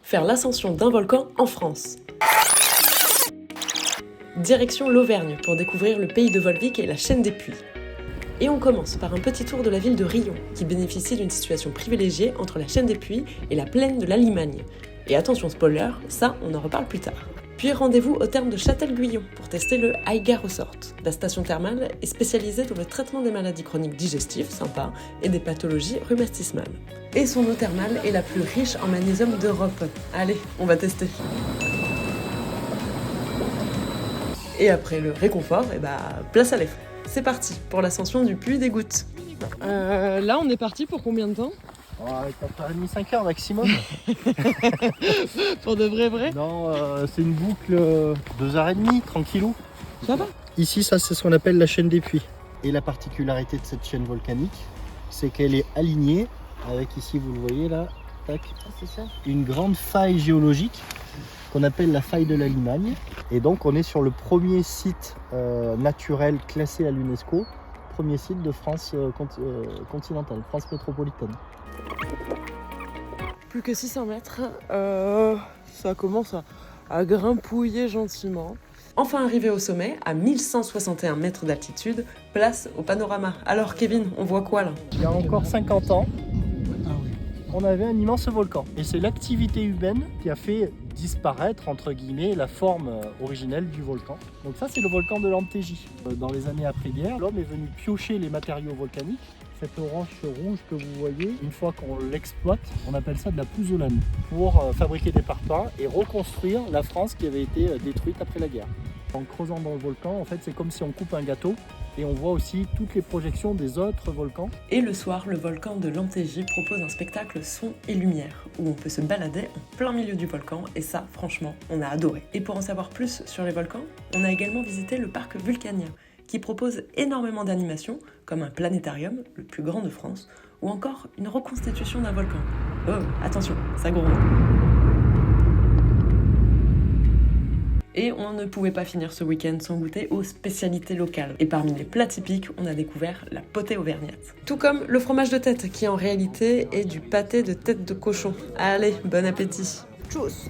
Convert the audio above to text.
faire l'ascension d'un volcan en France. Direction l'Auvergne pour découvrir le pays de Volvic et la chaîne des Puys. Et on commence par un petit tour de la ville de Riom, qui bénéficie d'une situation privilégiée entre la chaîne des Puys et la plaine de la Limagne. Et attention spoiler, ça on en reparle plus tard. Puis rendez-vous au terme de Châtel-Guyon pour tester le Aiga Resort. La station thermale est spécialisée dans le traitement des maladies chroniques digestives, sympa, et des pathologies rhumatismales. Et son eau thermale est la plus riche en magnésium d'Europe. Allez, on va tester. Et après le réconfort, place à l'effort. C'est parti pour l'ascension du Puy des Gouttes. Là, on est parti pour combien de temps? 4h30, 5h maximum. Pour de vrai? Non, c'est une boucle 2h30, tranquillou. Ça va? Ici, ça c'est ce qu'on appelle la chaîne des Puys. Et la particularité de cette chaîne volcanique, c'est qu'elle est alignée avec, ici vous le voyez là, tac, C'est ça. une grande faille géologique qu'on appelle la faille de la Limagne. Et donc on est sur le premier site naturel classé à l'UNESCO, premier site de France continentale, France métropolitaine. Plus que 600 mètres, ça commence à grimpouiller gentiment. Enfin arrivé au sommet, à 1161 mètres d'altitude, place au panorama. Alors Kevin, on voit quoi là? Il y a encore 50 ans, on avait un immense volcan. Et c'est l'activité humaine qui a fait disparaître, entre guillemets, la forme originelle du volcan. Donc ça, c'est le volcan de l'Antégie. Dans les années après-guerre, l'homme est venu piocher les matériaux volcaniques. Cette roche rouge que vous voyez, une fois qu'on l'exploite, on appelle ça de la pouzzolane, pour fabriquer des parpaings et reconstruire la France qui avait été détruite après la guerre. En creusant dans le volcan, en fait, c'est comme si on coupe un gâteau. Et on voit aussi toutes les projections des autres volcans. Et le soir, le volcan de l'Antégie propose un spectacle son et lumière, où on peut se balader en plein milieu du volcan, et ça, franchement, on a adoré. Et pour en savoir plus sur les volcans, on a également visité le parc Vulcania, qui propose énormément d'animations, comme un planétarium, le plus grand de France, ou encore une reconstitution d'un volcan. Oh, attention, ça gronde. Et on ne pouvait pas finir ce week-end sans goûter aux spécialités locales. Et parmi les plats typiques, on a découvert la potée auvergnate. Tout comme le fromage de tête, qui en réalité est du pâté de tête de cochon. Allez, bon appétit. Tchuss!